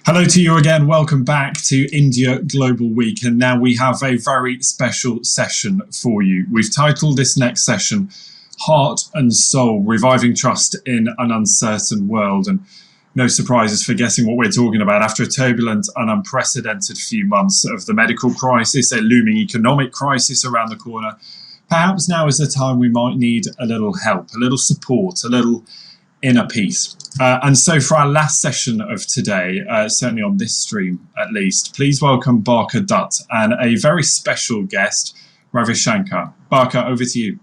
Hello to you again. Welcome back to India Global Week. And now we have a very special session for you. We've titled this next session, Heart and Soul, Reviving Trust in an Uncertain World. And no surprises for guessing what we're talking about. After a turbulent and unprecedented few months of the medical crisis, a looming economic crisis around the corner, perhaps now is the time we might need a little help, a little support, a little inner peace. And so for our last session of today, certainly on this stream at least, please welcome Barkha Dutt and a very special guest, Ravi Shankar. Barkha, over to you.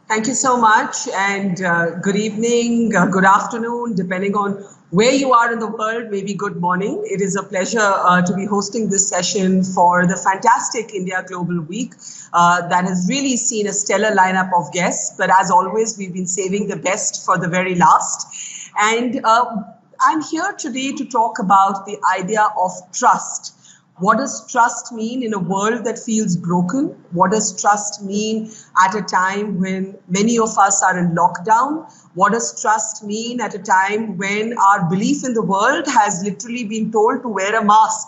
Thank you so much, and good evening, good afternoon, depending on where you are in the world, maybe good morning. It is a pleasure to be hosting this session for the fantastic India Global Week that has really seen a stellar lineup of guests. But as always, we've been saving the best for the very last. And I'm here today to talk about the idea of trust. What does trust mean in a world that feels broken? What does trust mean at a time when many of us are in lockdown? What does trust mean at a time when our belief in the world has literally been told to wear a mask,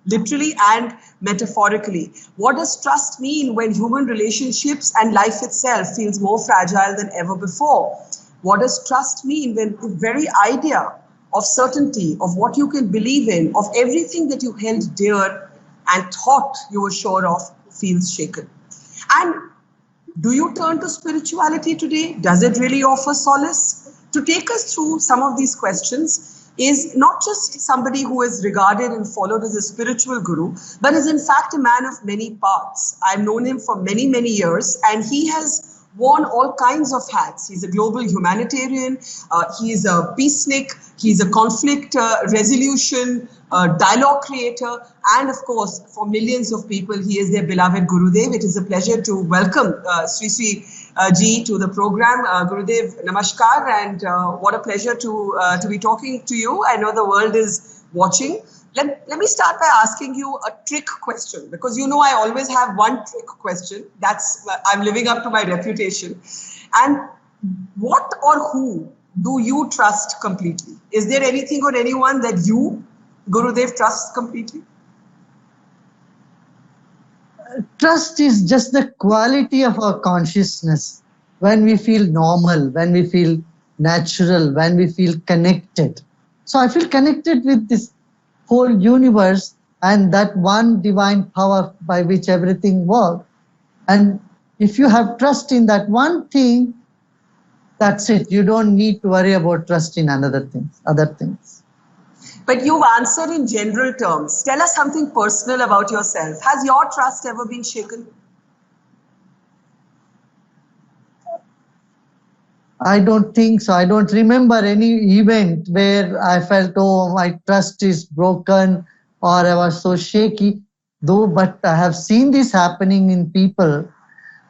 literally and metaphorically? What does trust mean when human relationships and life itself feels more fragile than ever before? What does trust mean when the very idea of certainty, of what you can believe in, of everything that you held dear and thought you were sure of feels shaken? And do you turn to spirituality today? Does it really offer solace? To take us through some of these questions is not just somebody who is regarded and followed as a spiritual guru, but is in fact a man of many parts. I've known him for many, many years, and he has worn all kinds of hats. He's a global humanitarian, he's a peacenik, he's a conflict resolution, dialogue creator, and of course, for millions of people, he is their beloved Gurudev. It is a pleasure to welcome Sri Sri Ji to the program. Gurudev, namaskar, and what a pleasure to be talking to you. I know the world is watching. Let me start by asking you a trick question, because you know I always have one trick question. I'm living up to my reputation. And what or who do you trust completely? Is there anything or anyone that you, Gurudev, trusts completely? Trust is just the quality of our consciousness. When we feel normal, when we feel natural, when we feel connected. So I feel connected with this whole universe and that one divine power by which everything works. And if you have trust in that one thing, that's it. You don't need to worry about trust in other things. But you've answered in general terms. Tell us something personal about yourself. Has your trust ever been shaken? I don't think so. I don't remember any event where I felt, oh, my trust is broken or I was so shaky. But I have seen this happening in people.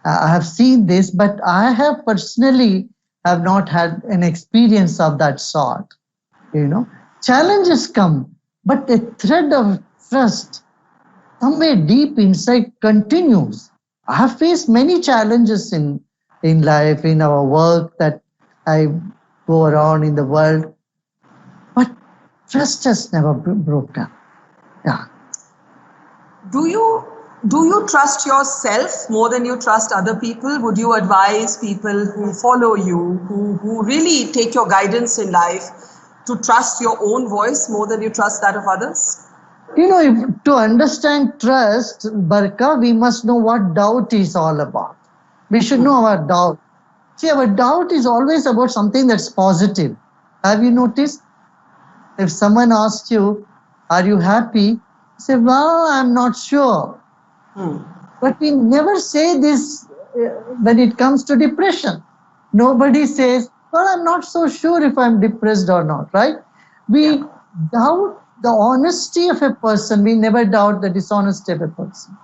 I have seen this, but I have personally have not had an experience of that sort. Challenges come, but the thread of trust somewhere deep inside continues. I have faced many challenges in life, in our work that I go around in the world, but trust has never broken. Yeah. Do you trust yourself more than you trust other people? Would you advise people who follow you, who really take your guidance in life, to trust your own voice more than you trust that of others? To understand trust, Barkha, we must know what doubt is all about. We should know our doubt. See, our doubt is always about something that's positive. Have you noticed? If someone asks you, are you happy? You say, well, I'm not sure. But we never say this when it comes to depression. Nobody says, well, I'm not so sure if I'm depressed or not, right? We doubt the honesty of a person. We never doubt the dishonesty of a person.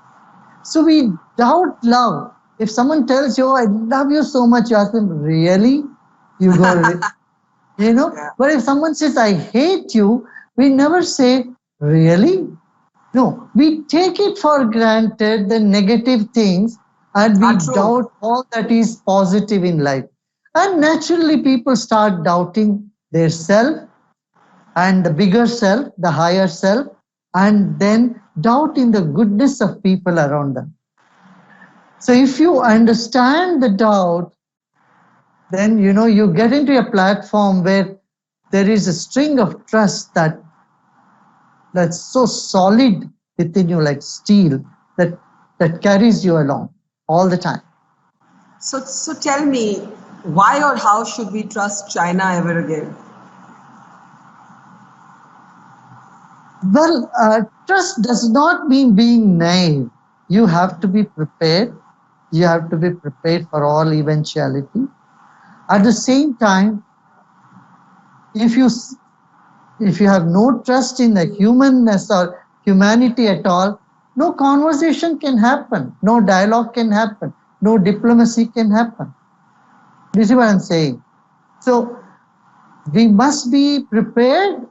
So we doubt love. If someone tells you, oh, I love you so much, you ask them, really? You go, But if someone says, I hate you, we never say, really? No, we take it for granted, the negative things, and we doubt all that is positive in life. And naturally, people start doubting their self, and the bigger self, the higher self, and then doubt in the goodness of people around them. So if you understand the doubt, then you get into a platform where there is a string of trust that's so solid within you, like steel, that carries you along all the time. So tell me, why or how should we trust China ever again? Well, trust does not mean being naive. You have to be prepared. You have to be prepared for all eventuality. At the same time, if you have no trust in the humanness or humanity at all, no conversation can happen, no dialogue can happen, no diplomacy can happen. This is what I'm saying. So we must be prepared,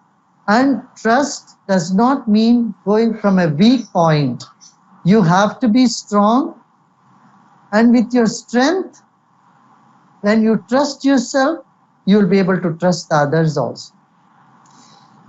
and trust does not mean going from a weak point. You have to be strong, and with your strength, when you trust yourself, you'll be able to trust the others also.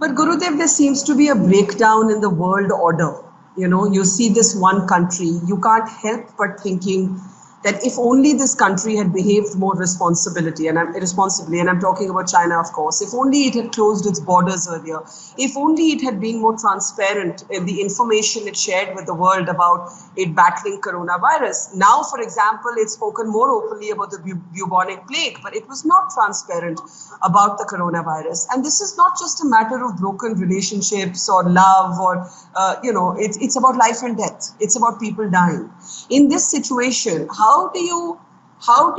But Gurudev, there seems to be a breakdown in the world order. You see this one country, you can't help but thinking that if only this country had behaved more responsibly, and I'm talking about China, of course, if only it had closed its borders earlier, if only it had been more transparent in the information it shared with the world about it battling coronavirus. Now, for example, it's spoken more openly about the bubonic plague, but it was not transparent about the coronavirus. And this is not just a matter of broken relationships or love or, it's about life and death. It's about people dying. In this situation, how do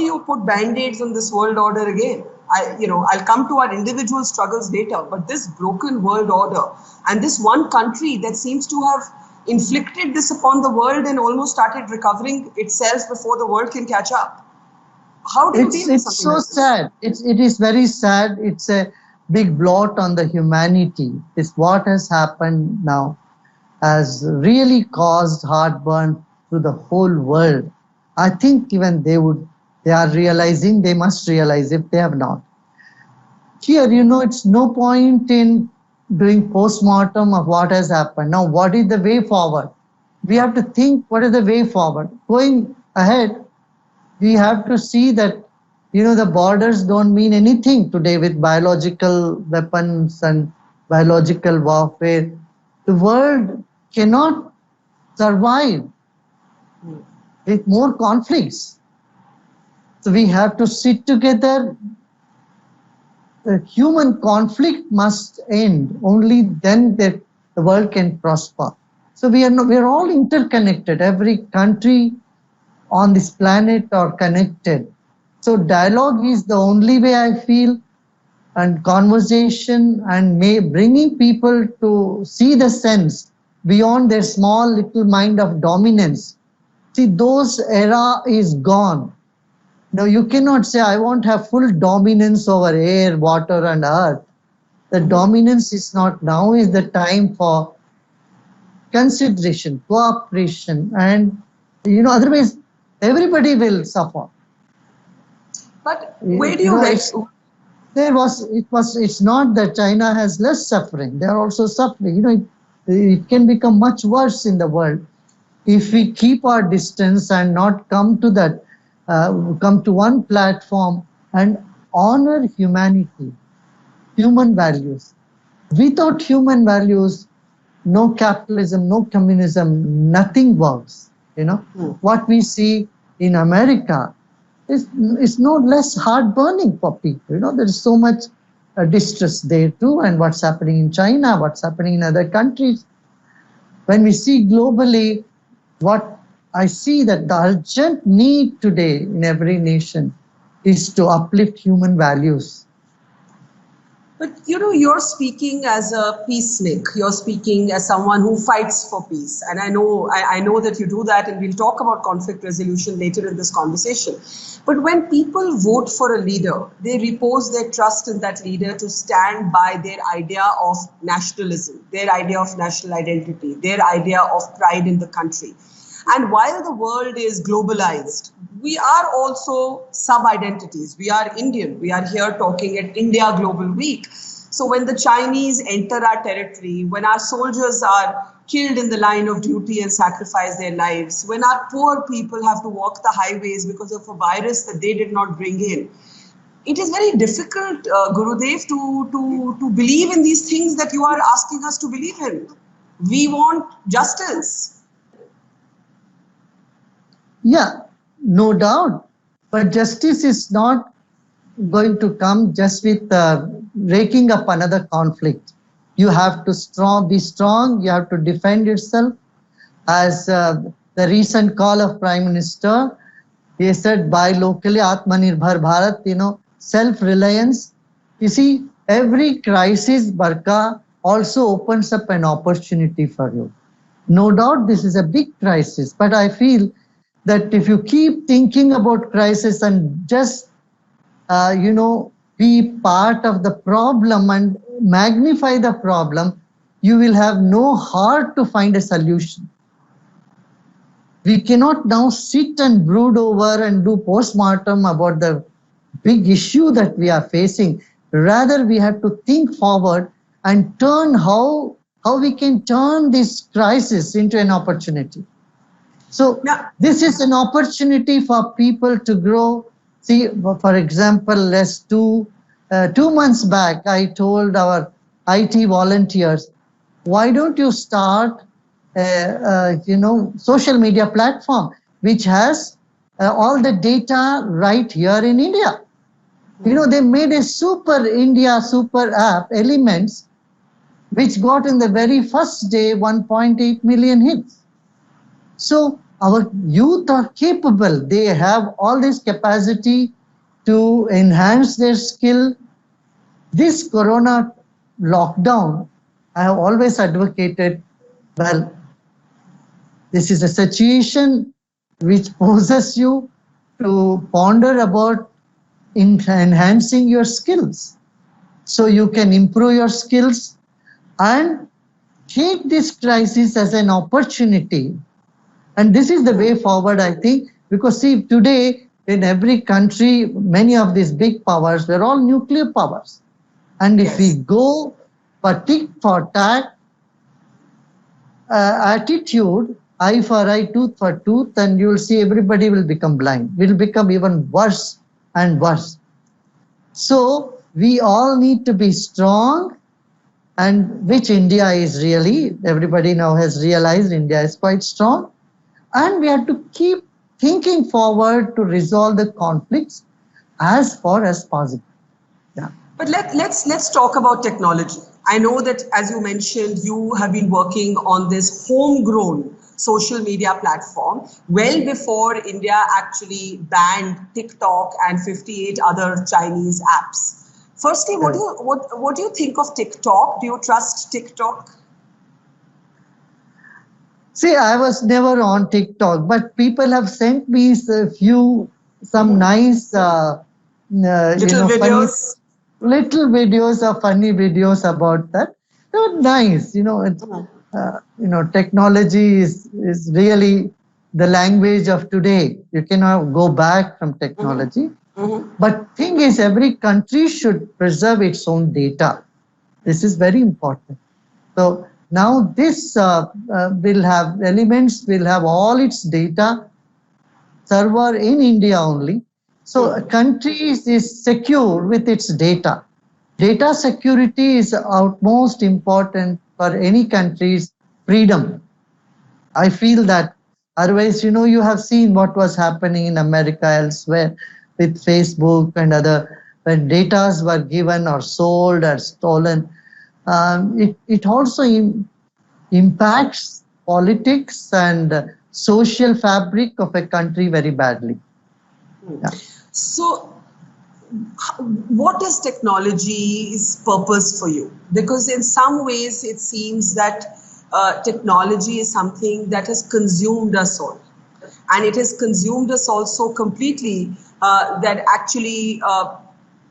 you put band-aids on this world order again? I'll come to our individual struggles later, but this broken world order and this one country that seems to have inflicted this upon the world and almost started recovering itself before the world can catch up. How do you deal with something like this? It's so sad. It is very sad. It's a big blot on the humanity. It's what has happened now has really caused heartburn to the whole world. I think even they are realizing, they must realize if they have not. Here, it's no point in doing post-mortem of what has happened. Now, what is the way forward? We have to think, what is the way forward? Going ahead, we have to see that, the borders don't mean anything today with biological weapons and biological warfare. The world cannot survive with more conflicts. So we have to sit together. The human conflict must end. Only then the world can prosper. So we are all interconnected. Every country on this planet are connected. So dialogue is the only way, I feel, and conversation and bringing people to see the sense beyond their small little mind of dominance. See, those era is gone. Now you cannot say, I won't have full dominance over air, water and earth. The dominance is not now, is the time for consideration, cooperation, and otherwise everybody will suffer. But where do you it's not that China has less suffering. They are also suffering. It can become much worse in the world if we keep our distance and not come to one platform and honor humanity, human values. Without human values, no capitalism, no communism, nothing works. What we see in America is no less heart-burning for people. There is so much distress there too, and what's happening in China, what's happening in other countries. When we see globally, what I see that the urgent need today in every nation is to uplift human values. But you're speaking as a peacenik. You're speaking as someone who fights for peace. And I know that you do that, and we'll talk about conflict resolution later in this conversation. But when people vote for a leader, they repose their trust in that leader to stand by their idea of nationalism, their idea of national identity, their idea of pride in the country. And while the world is globalized, we are also sub-identities. We are Indian. We are here talking at India Global Week. So when the Chinese enter our territory, when our soldiers are killed in the line of duty and sacrifice their lives, when our poor people have to walk the highways because of a virus that they did not bring in, it is very difficult, Gurudev, to believe in these things that you are asking us to believe in. We want justice. Yeah, no doubt. But justice is not going to come just with raking up another conflict. You have to be strong. You have to defend yourself. As the recent call of Prime Minister, he said, buy locally, Atmanirbhar Bharat, self-reliance. You see, every crisis, Barka, also opens up an opportunity for you. No doubt this is a big crisis, but I feel that if you keep thinking about crisis and just, be part of the problem and magnify the problem, you will have no heart to find a solution. We cannot now sit and brood over and do post-mortem about the big issue that we are facing. Rather, we have to think forward and turn how we can turn this crisis into an opportunity. So this is an opportunity for people to grow. See, for example, 2 months back, I told our IT volunteers, why don't you start social media platform which has all the data right here in India. They made a super app, Elements, which got in the very first day 1.8 million hits. So our youth are capable. They have all this capacity to enhance their skill. This corona lockdown, I have always advocated, well, this is a situation which poses you to ponder about enhancing your skills. So you can improve your skills and take this crisis as an opportunity. And this is the way forward, I think, because see, today in every country, many of these big powers, they're all nuclear powers. And if we go for tit for tat attitude, eye for eye, tooth for tooth, and you will see everybody will become blind. Will become even worse and worse. So we all need to be strong, and which India is really, everybody now has realized India is quite strong. And we have to keep thinking forward to resolve the conflicts as far as possible. Yeah. But let's talk about technology. I know that, as you mentioned, you have been working on this homegrown social media platform well before India actually banned TikTok and 58 other Chinese apps. Firstly, what do you think of TikTok? Do you trust TikTok? See, I was never on TikTok, but people have sent me some nice little videos. Little videos or funny videos about that. They're nice, it's, technology is really the language of today. You cannot go back from technology. But thing is, every country should preserve its own data. This is very important. So now this will have Elements, will have all its data server in India only. So a country is secure with its data. Data security is utmost important for any country's freedom. I feel that. Otherwise, you have seen what was happening in America elsewhere with Facebook and other, when data were given or sold or stolen. It also impacts politics and social fabric of a country very badly. Yeah. So, what is technology's purpose for you? Because in some ways, it seems that technology is something that has consumed us all. And it has consumed us all so completely that actually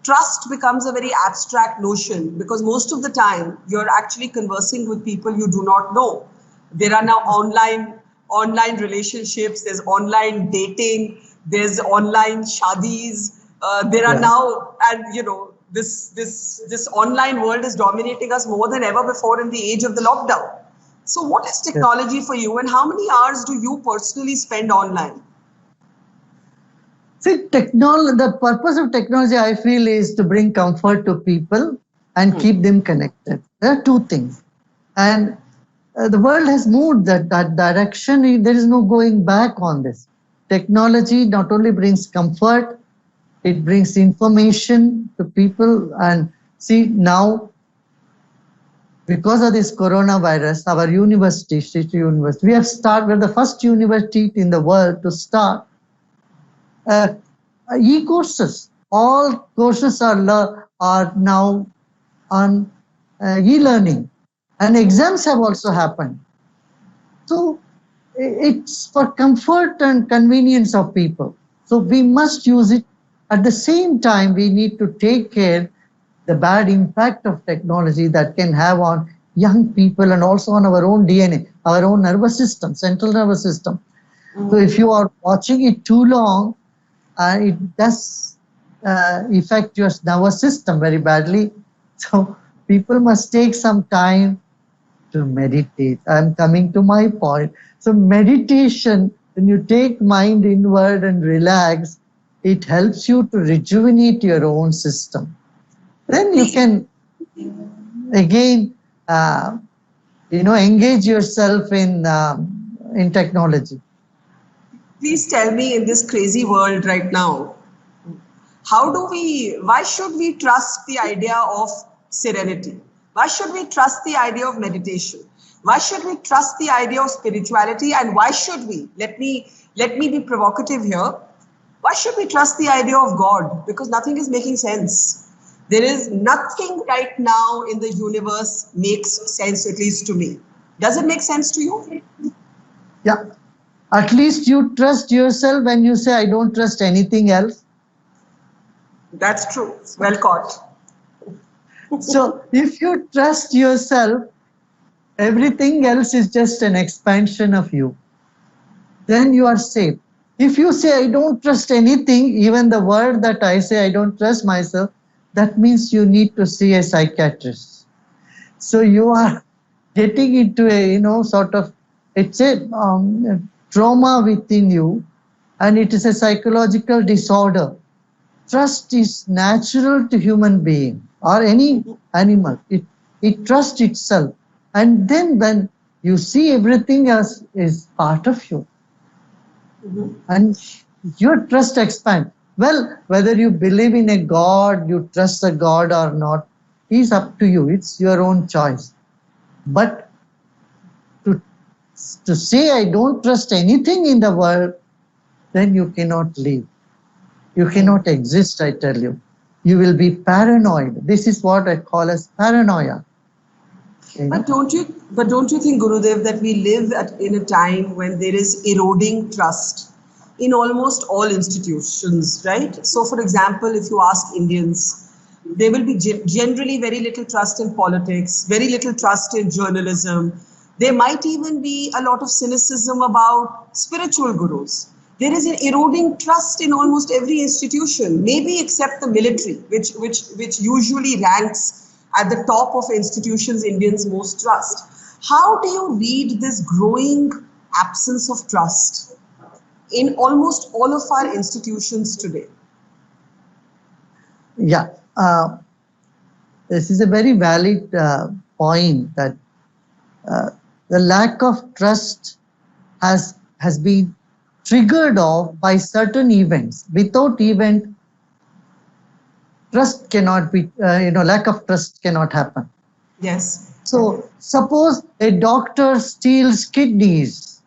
trust becomes a very abstract notion, because most of the time you're actually conversing with people you do not know. There are now online relationships, there's online dating, there's online shadis, there are now, and this online world is dominating us more than ever before in the age of the lockdown. So what is technology for you, and how many hours do you personally spend online? See, the purpose of technology, I feel, is to bring comfort to people and keep them connected. There are two things. And the world has moved that direction. There is no going back on this. Technology not only brings comfort, it brings information to people. And see, now, because of this coronavirus, our university, Sri University, we're the first university in the world to start e-courses. All courses are now on e-learning, and exams have also happened. So it's for comfort and convenience of people. So we must use it. At the same time, we need to take care the bad impact of technology that can have on young people and also on our own DNA, our own nervous system, central nervous system. So if you are watching it too long, it does affect your nervous system very badly. So people must take some time to meditate. I'm coming to my point. So meditation, when you take mind inward and relax, it helps you to rejuvenate your own system. Then you can again, engage yourself in technology. Please tell me, in this crazy world right now, why should we trust the idea of serenity? Why should we trust the idea of meditation? Why should we trust the idea of spirituality? And why should we, let me be provocative here, why should we trust the idea of God? Because nothing is making sense. There is nothing right now in the universe makes sense, at least to me. Does it make sense to you? Yeah. At least you trust yourself when you say, I don't trust anything else. That's true. Well caught. So if you trust yourself, everything else is just an expansion of you. Then you are safe. If you say, I don't trust anything, even the word that I say, I don't trust myself, that means you need to see a psychiatrist. So you are getting into a, sort of, it's a trauma within you, and it is a psychological disorder. Trust is natural to human being or any animal. It trusts itself. And then when you see everything else is part of you, and your trust expands. Well, whether you believe in a God, you trust a God or not, is up to you. It's your own choice. But to say I don't trust anything in the world, then you cannot live. You cannot exist, I tell you. You will be paranoid. This is what I call as paranoia. But don't you think, Gurudev, that we live in a time when there is eroding trust in almost all institutions, right? So, for example, if you ask Indians, there will be generally very little trust in politics, very little trust in journalism. There might even be a lot of cynicism about spiritual gurus. There is an eroding trust in almost every institution, maybe except the military, which usually ranks at the top of institutions Indians most trust. How do you read this growing absence of trust in almost all of our institutions today? Yeah, this is a very valid point, that the lack of trust has been triggered off by certain events. Without event, trust cannot be, lack of trust cannot happen. Yes. So suppose a doctor steals kidneys.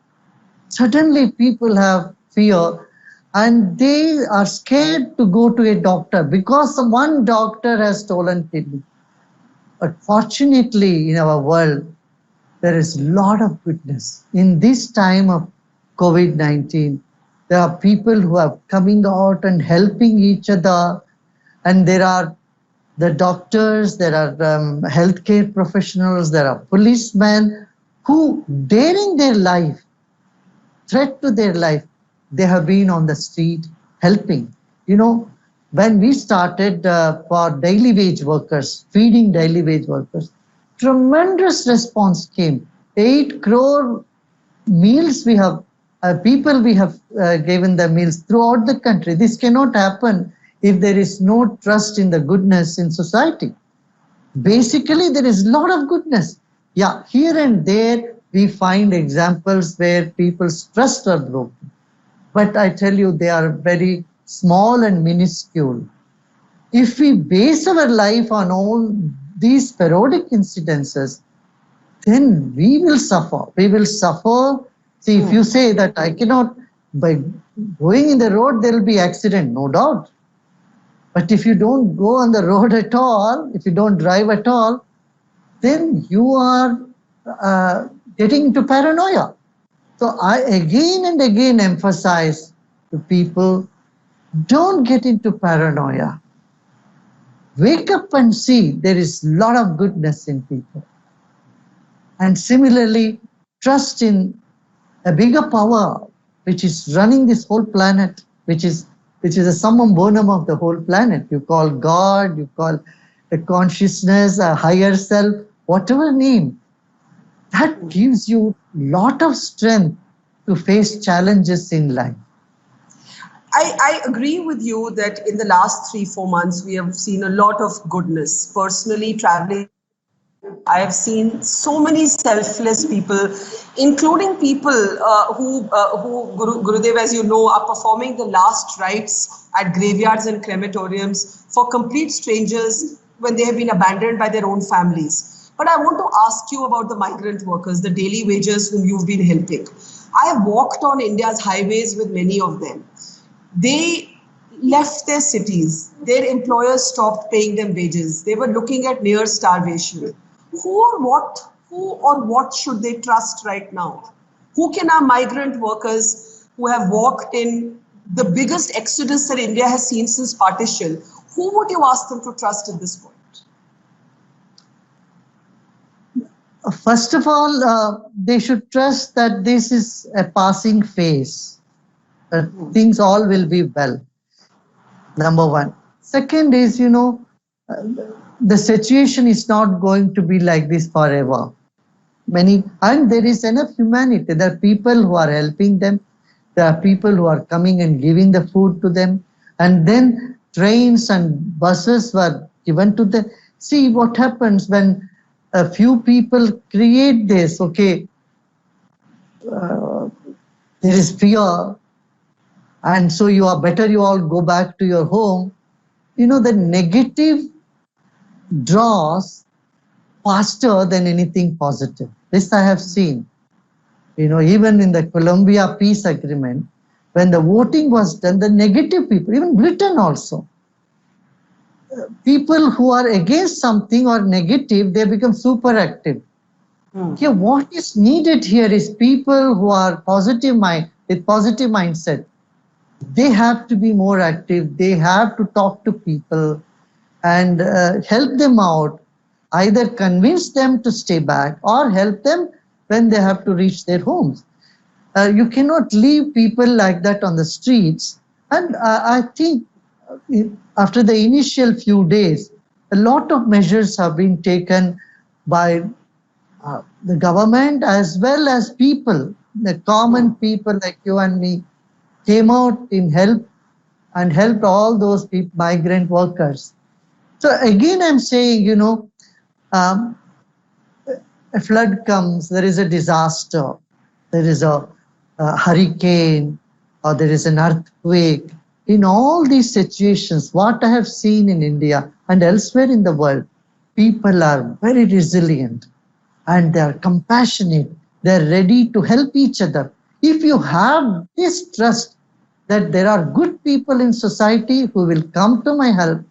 Suddenly people have fear and they are scared to go to a doctor because one doctor has stolen kidney. But fortunately in our world, there is a lot of goodness. In this time of COVID-19, there are people who are coming out and helping each other. And there are the doctors, there are healthcare professionals, there are policemen who, daring their life, threat to their life, they have been on the street helping. when we started for daily wage workers, feeding daily wage workers, tremendous response came. 8 crore meals we have, people we have given the meals throughout the country. This cannot happen if there is no trust in the goodness in society. Basically, there is a lot of goodness. Yeah, here and there we find examples where people's trust are broken. But I tell you, they are very small and minuscule. If we base our life on all these periodic incidences, then we will suffer. We will suffer. See, if you say that I cannot, by going in the road, there will be accident, no doubt. But if you don't go on the road at all, if you don't drive at all, then you are getting into paranoia. So I again and again emphasize to people, don't get into paranoia. Wake up and see there is a lot of goodness in people. And similarly, trust in a bigger power which is running this whole planet, which is a summum bonum of the whole planet. You call God, you call a consciousness, a higher self, whatever name. That gives you a lot of strength to face challenges in life. I agree with you that in the last 3-4 months, we have seen a lot of goodness. Personally, traveling, I have seen so many selfless people, including people who Gurudev, as you know, are performing the last rites at graveyards and crematoriums for complete strangers when they have been abandoned by their own families. But I want to ask you about the migrant workers, the daily wagers whom you've been helping. I have walked on India's highways with many of them. They left their cities. Their employers stopped paying them wages. They were looking at near starvation. Who or what should they trust right now? Who can our migrant workers who have walked in the biggest exodus that India has seen since partition, who would you ask them to trust at this point? First of all, they should trust that this is a passing phase. Things all will be well. Number one. Second is, the situation is not going to be like this forever. And there is enough humanity. There are people who are helping them. There are people who are coming and giving the food to them. And then trains and buses were given to them. See what happens when a few people create this, okay, there is fear. And so you all go back to your home. The negative draws faster than anything positive. This I have seen. Even in the Colombia peace agreement, when the voting was done, the negative people, even Britain also, people who are against something or negative, they become super active. Okay, what is needed here is people who are with positive mindset. They have to be more active. They have to talk to people and help them out, either convince them to stay back or help them when they have to reach their homes. You cannot leave people like that on the streets. And I think after the initial few days, a lot of measures have been taken by the government as well as people, the common people like you and me, came out in help and helped all those people, migrant workers. So again, I'm saying, a flood comes, there is a disaster, there is a hurricane, or there is an earthquake. In all these situations, what I have seen in India and elsewhere in the world, people are very resilient and they are compassionate. They are ready to help each other. If you have this trust that there are good people in society who will come to my help,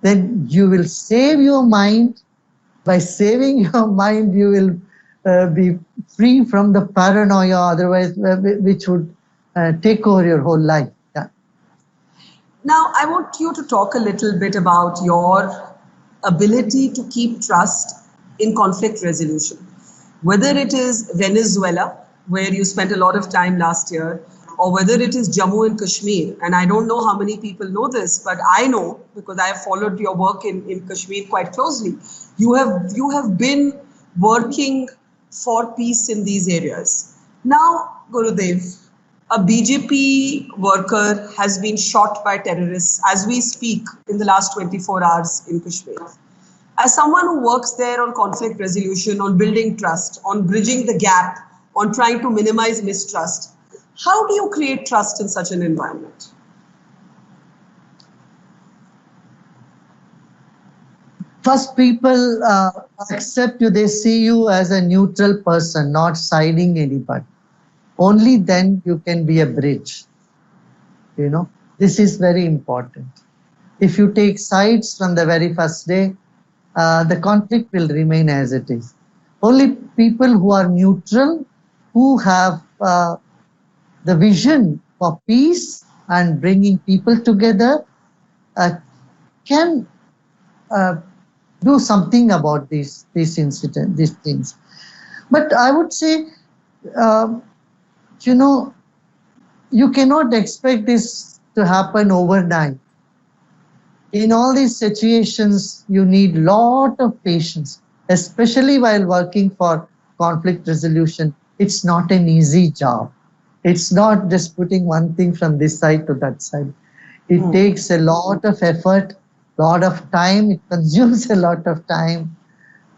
then you will save your mind. By saving your mind, you will be free from the paranoia, otherwise, which would take over your whole life. Yeah. Now, I want you to talk a little bit about your ability to keep trust in conflict resolution. Whether it is Venezuela, where you spent a lot of time last year, or whether it is Jammu and Kashmir. And I don't know how many people know this, but I know because I have followed your work in Kashmir quite closely. You have been working for peace in these areas. Now, Gurudev, a BJP worker has been shot by terrorists as we speak in the last 24 hours in Kashmir. As someone who works there on conflict resolution, on building trust, on bridging the gap, on trying to minimize mistrust, how do you create trust in such an environment? First, people accept you, they see you as a neutral person, not siding anybody. Only then you can be a bridge. You know, this is very important. If you take sides from the very first day, the conflict will remain as it is. Only people who are neutral, who have the vision for peace and bringing people together, can do something about these incidents, these things. But I would say, you know, you cannot expect this to happen overnight. In all these situations, you need a lot of patience, especially while working for conflict resolution. It's not an easy job. It's not just putting one thing from this side to that side. It takes a lot of effort, a lot of time. It consumes a lot of time,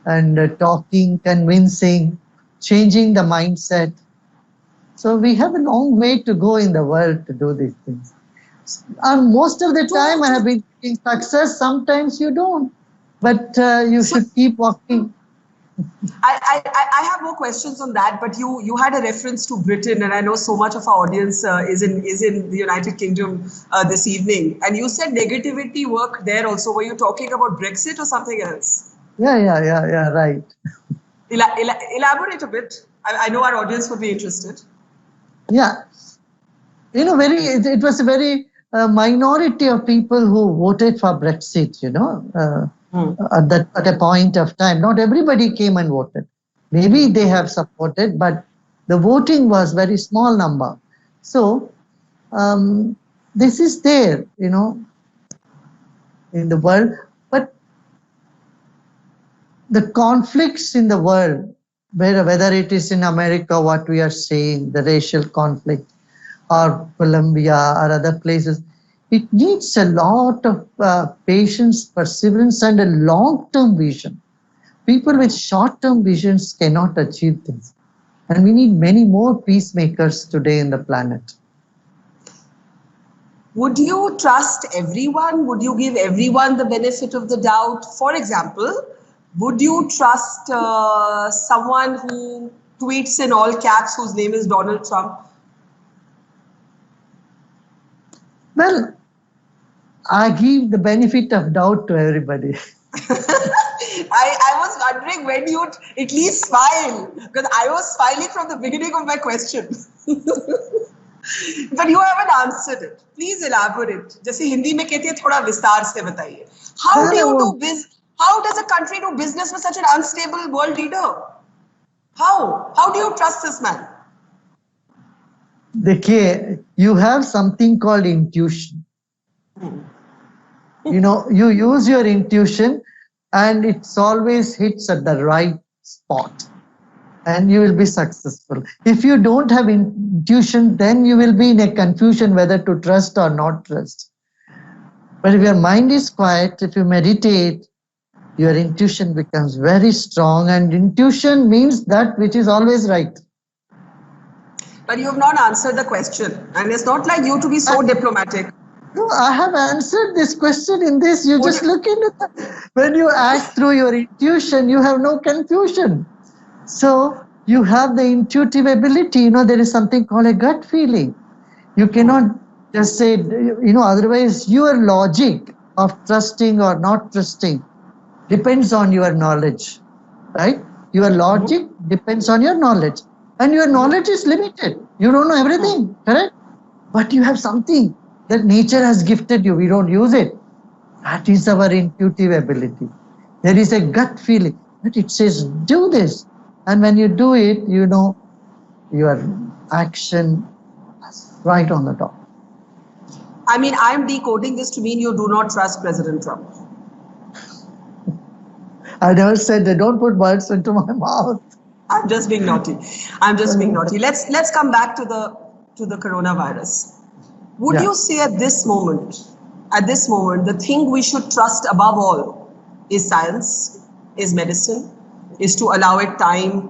and talking, convincing, changing the mindset. So we have a long way to go in the world to do these things. And most of the time I have been getting success, sometimes you don't. But you should keep walking. I have more questions on that, but you had a reference to Britain, and I know so much of our audience is in the United Kingdom this evening. And you said negativity worked there also. Were you talking about Brexit or something else? Yeah, right. Elaborate a bit. I know our audience would be interested. Yeah, you know, it was a very minority of people who voted for Brexit, you know, at a point of time. Not everybody came and voted. Maybe they have supported, but the voting was very small number. So this is there, you know, in the world. But the conflicts in the world, whether it is in America, what we are saying, the racial conflict, or Colombia or other places, it needs a lot of patience, perseverance, and a long-term vision. People with short-term visions cannot achieve this. And we need many more peacemakers today in the planet. Would you trust everyone? Would you give everyone the benefit of the doubt? For example, would you trust someone who tweets in all caps whose name is Donald Trump? Well, I give the benefit of doubt to everybody. I was wondering when you'd at least smile, because I was smiling from the beginning of my question. But you haven't answered it. Please elaborate. जैसे हिंदी में कहते हैं थोड़ा विस्तार से बताइए. How do you do business? How does a country do business with such an unstable world leader? How? How do you trust this man? Dekhiye, you have something called intuition. You know, you use your intuition and it's always hits at the right spot and you will be successful. If you don't have intuition, then you will be in a confusion whether to trust or not trust. But if your mind is quiet, if you meditate, your intuition becomes very strong, and intuition means that which is always right. But you have not answered the question, and it's not like you to be so diplomatic. No, I have answered this question in this. You just look into that. When you act through your intuition, you have no confusion. So you have the intuitive ability. You know, there is something called a gut feeling. You cannot just say, you know, otherwise your logic of trusting or not trusting depends on your knowledge, right? Your logic depends on your knowledge. And your knowledge is limited. You don't know everything, correct? But you have something that nature has gifted you. We don't use it. That is our intuitive ability. There is a gut feeling that it says, do this. And when you do it, you know, your action right on the dot. I mean, I'm decoding this to mean you do not trust President Trump. I never said that. Don't put words into my mouth. I'm just being naughty. Let's come back to the coronavirus. Would you say at this moment, the thing we should trust above all is science, is medicine, is to allow it time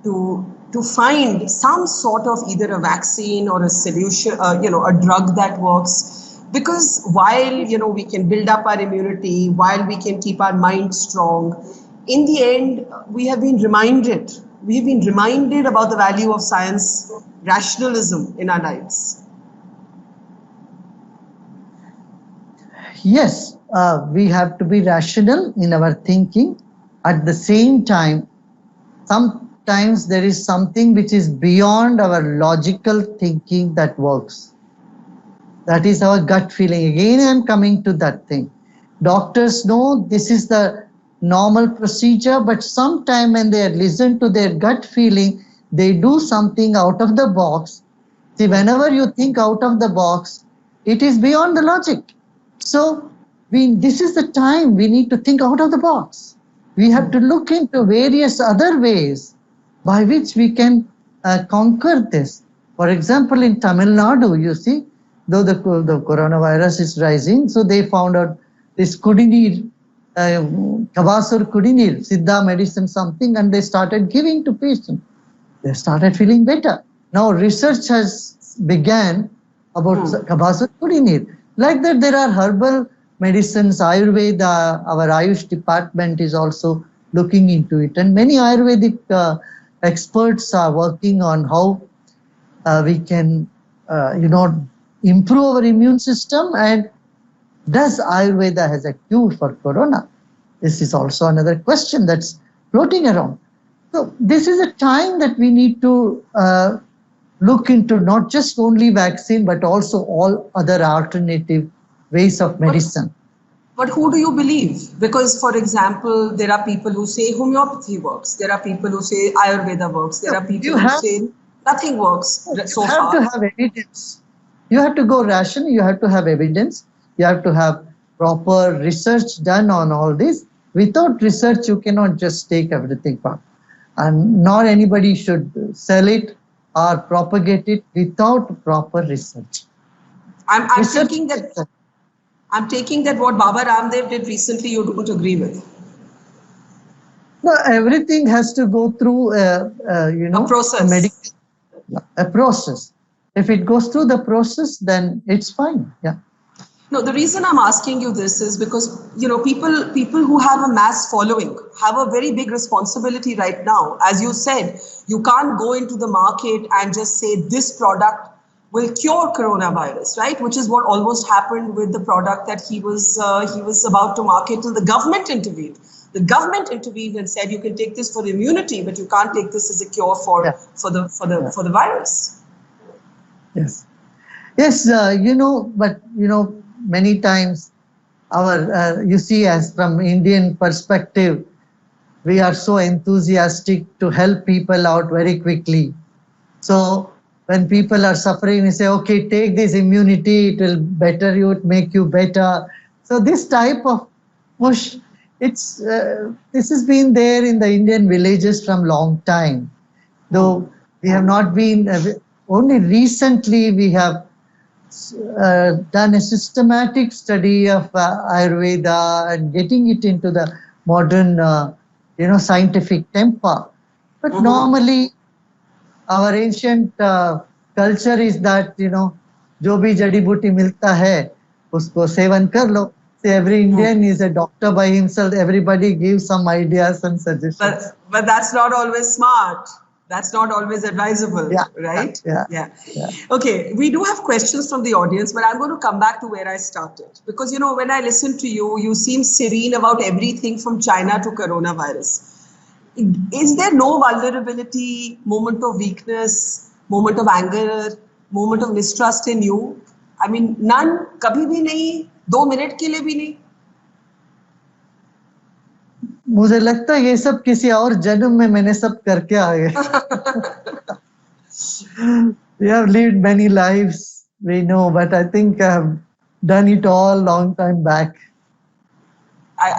to find some sort of either a vaccine or a solution, a drug that works. Because while, we can build up our immunity, while we can keep our mind strong, in the end, we have been reminded about the value of science, rationalism in our lives. Yes, we have to be rational in our thinking. At the same time, sometimes there is something which is beyond our logical thinking that works. That is our gut feeling. Again, I am coming to that thing. Doctors know this is the normal procedure, but sometime when they listen to their gut feeling, they do something out of the box. See, whenever you think out of the box, it is beyond the logic. So this is the time we need to think out of the box. We have to look into various other ways by which we can conquer this. For example, in Tamil Nadu, you see, though the coronavirus is rising, so they found out this Kudineer, Kabasur Kudineer, Siddha medicine something, and they started giving to patients. They started feeling better. Now research has began about Kabasur Kudineer. Like that, there are herbal medicines, Ayurveda, our Ayush department is also looking into it. And many Ayurvedic experts are working on how we can, improve our immune system. And does Ayurveda has a cure for corona? This is also another question that's floating around. So this is a time that we need to look into not just only vaccine, but also all other alternative ways of medicine. But who do you believe? Because, for example, there are people who say homeopathy works. There are people who say Ayurveda works. There are people who say nothing works so far. You have to have evidence. You have to go rational. You have to have evidence. You have to have proper research done on all this. Without research, you cannot just take everything back. And nor anybody should sell it or propagate it without proper research. I'm taking that what Baba Ramdev did recently, you don't agree with. No, everything has to go through, a process. A process. If it goes through the process, then it's fine. Yeah. No, the reason I'm asking you this is because, people who have a mass following have a very big responsibility right now. As you said, you can't go into the market and just say this product will cure coronavirus, right? Which is what almost happened with the product that he was about to market till the government intervened. The government intervened and said you can take this for immunity, but you can't take this as a cure for the virus. Yes. Yes, many times you see, as from Indian perspective, we are so enthusiastic to help people out very quickly. So when people are suffering, we say, okay, take this immunity, it will better you, it make you better. So this type of push, this has been there in the Indian villages from long time. Though we have not been, only recently we have done a systematic study of Ayurveda and getting it into the modern, scientific temper. But normally, our ancient culture is that, jo bhi jadi booty milta hai, usko sevan kar lo. See, every Indian is a doctor by himself. Everybody gives some ideas and suggestions. But that's not always smart. That's not always advisable, right? Yeah. Okay, we do have questions from the audience, but I'm going to come back to where I started. Because, when I listen to you, you seem serene about everything from China to coronavirus. Is there no vulnerability, moment of weakness, moment of anger, moment of mistrust in you? I mean, none, kabhi bhi nahi, 2 minute ke liye bhi nahi. मुझे लगता है ये सब किसी और जन्म में मैंने सब करके आ गए. We have lived many lives. we know, but I think I've done it all long time back.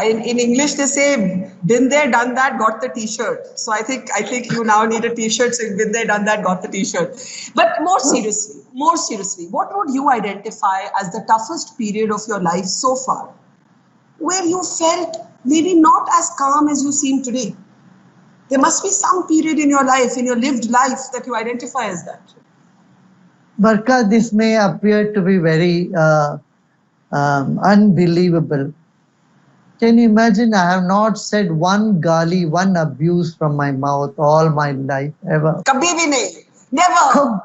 In English, they say, "Been there, done that, got the T-shirt." So I think you now need a T-shirt. So been there, done that, got the T-shirt. But more seriously, what would you identify as the toughest period of your life so far, where you felt maybe not as calm as you seem today? There must be some period in your life, in your lived life, that you identify as that. Barka, this may appear to be very unbelievable. Can you imagine? I have not said one gali, one abuse from my mouth all my life ever. Kabhi bhi nahi. Never.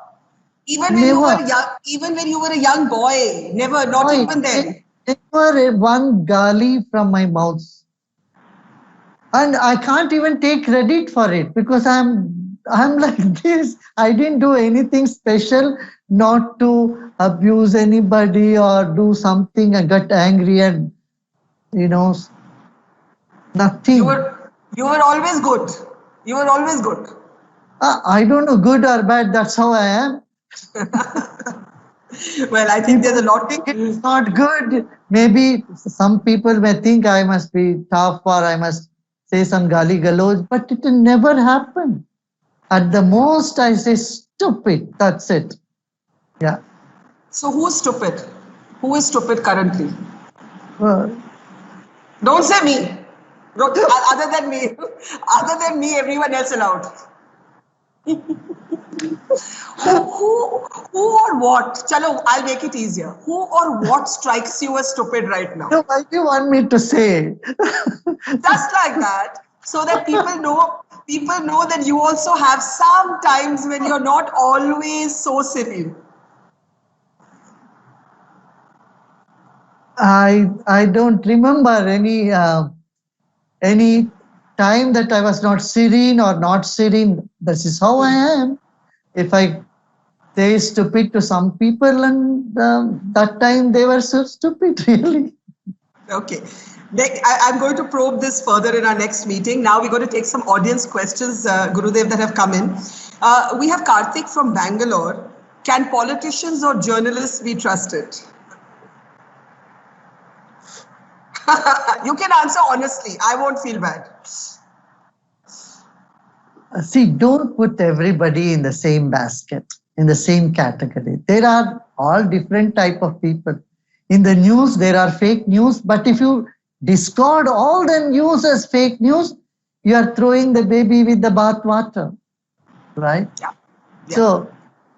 Even when you were a young boy, never, not even then. Never one gali from my mouth. And I can't even take credit for it because I'm like this. I didn't do anything special not to abuse anybody or do something. I got angry and nothing. You were always good. You were always good. I don't know, good or bad. That's how I am. Well, I think there's a lot. It's not good. Maybe some people may think I must be tough or I must say some gali galoj, but it will never happen. At the most, I say stupid. That's it. Yeah. So who's stupid? Who is stupid currently? Well, don't say me. Other than me, everyone else allowed. Who or what? Chalo, I'll make it easier. Who or what strikes you as stupid right now? No, why do you want me to say? Just like that, so that people know that you also have some times when you're not always so silly. I don't remember any time that I was not serene or not serene. This is how I am. If I say stupid to some people, and that time they were so stupid, really. Okay. I'm going to probe this further in our next meeting. Now we're going to take some audience questions, Gurudev, that have come in. We have Karthik from Bangalore. Can politicians or journalists be trusted? You can answer honestly. I won't feel bad. See, don't put everybody in the same basket, in the same category. There are all different type of people. In the news, there are fake news, but if you discard all the news as fake news, you are throwing the baby with the bath water, right? Yeah. So,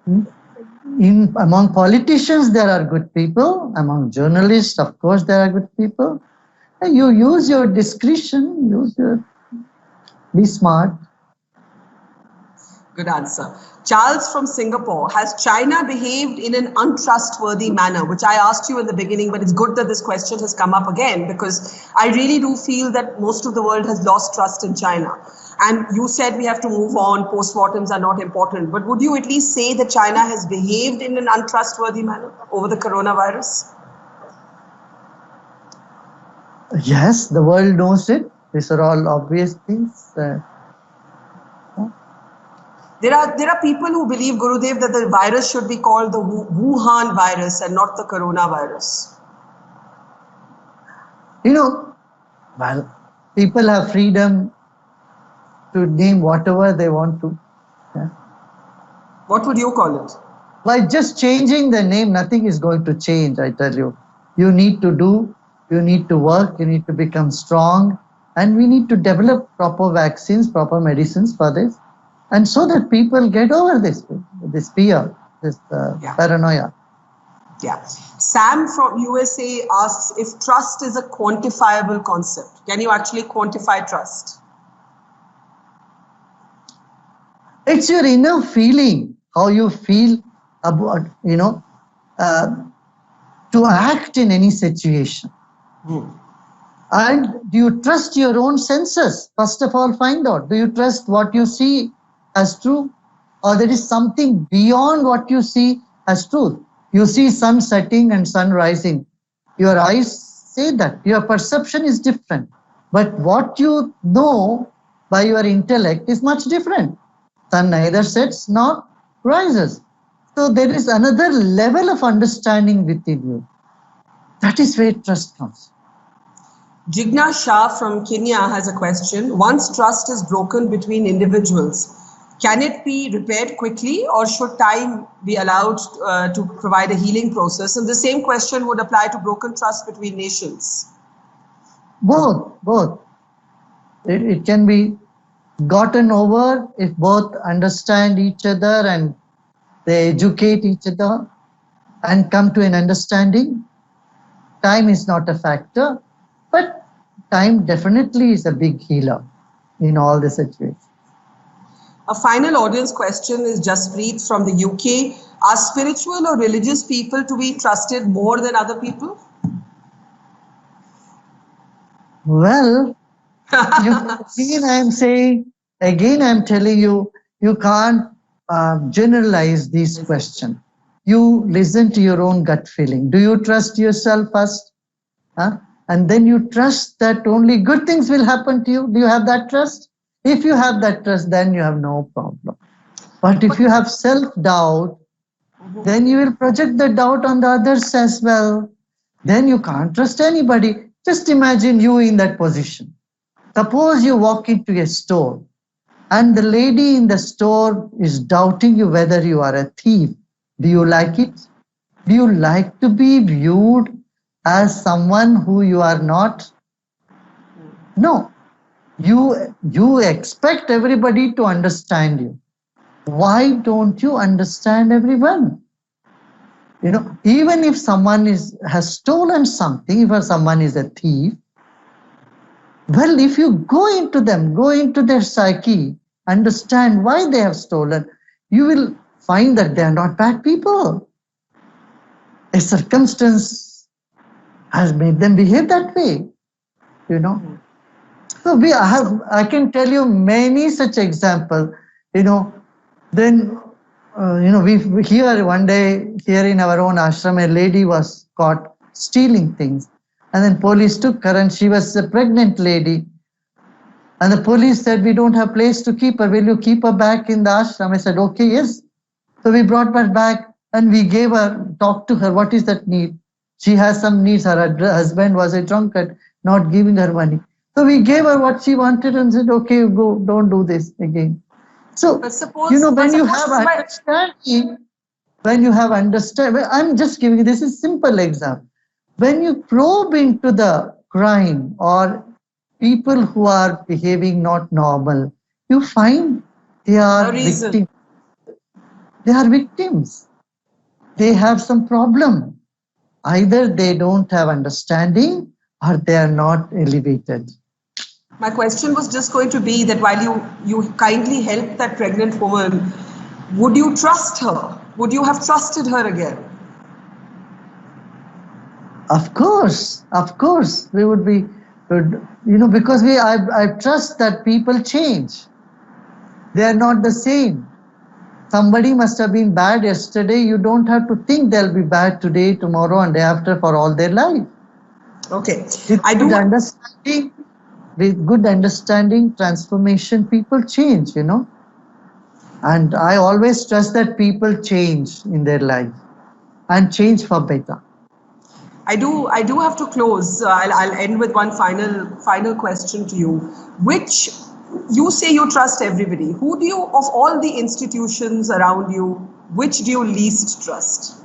among politicians, there are good people. Among journalists, of course, there are good people. And you use your discretion, be smart. Good answer. Charles from Singapore. Has China behaved in an untrustworthy manner? Which I asked you in the beginning, but it's good that this question has come up again because I really do feel that most of the world has lost trust in China. And you said we have to move on, postmortems are not important. But would you at least say that China has behaved in an untrustworthy manner over the coronavirus? Yes, the world knows it. These are all obvious things. There are people who believe, Gurudev, that the virus should be called the Wuhan virus and not the coronavirus. Well, people have freedom to name whatever they want to. Yeah. What would you call it? By just changing the name, nothing is going to change, I tell you. You need to work, you need to become strong, and we need to develop proper vaccines, proper medicines for this. And so that people get over this fear, this paranoia. Yeah. Sam from USA asks if trust is a quantifiable concept. Can you actually quantify trust? It's your inner feeling, how you feel about, to act in any situation. And do you trust your own senses? First of all, find out, do you trust what you see as true, or there is something beyond what you see as truth? You see sun setting and sun rising. Your eyes say that. Your perception is different. But what you know by your intellect is much different. Sun neither sets nor rises. So there is another level of understanding within you. That is where trust comes. Jigna Shah from Kenya has a question. Once trust is broken between individuals, can it be repaired quickly, or should time be allowed to provide a healing process? And the same question would apply to broken trust between nations. Both. It can be gotten over if both understand each other and they educate each other and come to an understanding. Time is not a factor, but time definitely is a big healer in all the situations. A final audience question is Jaspreet from the UK. Are spiritual or religious people to be trusted more than other people? Well, again I'm telling you, you can't generalize these questions. You listen to your own gut feeling. Do you trust yourself first? And then you trust that only good things will happen to you. Do you have that trust? If you have that trust, then you have no problem. But if you have self-doubt, then you will project the doubt on the others as well. Then you can't trust anybody. Just imagine you in that position. Suppose you walk into a store and the lady in the store is doubting you whether you are a thief. Do you like it? Do you like to be viewed as someone who you are not? No. You expect everybody to understand you. Why don't you understand everyone? Even if someone has stolen something, if someone is a thief, well, if you go into their psyche, understand why they have stolen, you will find that they are not bad people. A circumstance has made them behave that way, So I can tell you many such examples, Then, we hear one day here in our own ashram, a lady was caught stealing things. And then police took her and she was a pregnant lady. And the police said, we don't have place to keep her. Will you keep her back in the ashram? I said, okay, yes. So we brought her back and we gave her, talked to her, what is that need? She has some needs. Her husband was a drunkard, not giving her money. So we gave her what she wanted and said, okay, go, don't do this again. So, when you have understanding, I'm just giving you, this is simple example. When you probe into the crime or people who are behaving not normal, you find they are victims. They are victims. They have some problem. Either they don't have understanding or they are not elevated. My question was just going to be that while you kindly helped that pregnant woman, would you trust her? Would you have trusted her again? Of course, we would be, because I trust that people change. They are not the same. Somebody must have been bad yesterday. You don't have to think they'll be bad today, tomorrow, and day after for all their life. Okay. With good understanding, transformation, people change, And I always trust that people change in their life and change for better. I do have to close. I'll end with one final question to you. Which, you say you trust everybody. Who do you, of all the institutions around you, which do you least trust?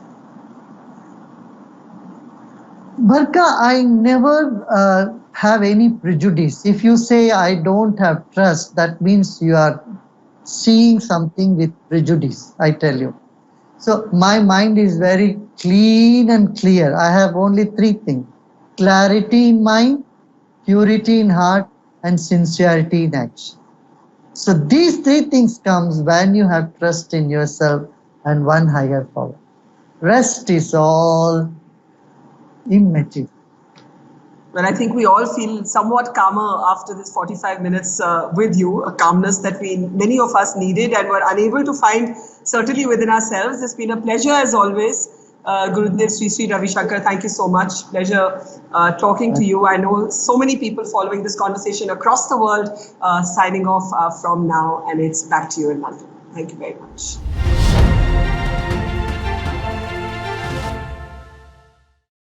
Barka, I never have any prejudice. If you say I don't have trust, that means you are seeing something with prejudice, I tell you. So my mind is very clean and clear. I have only three things: clarity in mind, purity in heart, and sincerity in action. So these three things comes when you have trust in yourself and one higher power. Rest is all immaterial. Well, I think we all feel somewhat calmer after this 45 minutes with you, a calmness that many of us needed and were unable to find certainly within ourselves. It's been a pleasure as always. Gurudev Sri Ravi Shankar, thank you so much. Pleasure talking to you. I know so many people following this conversation across the world, signing off from now, and it's back to you in London. Thank you very much.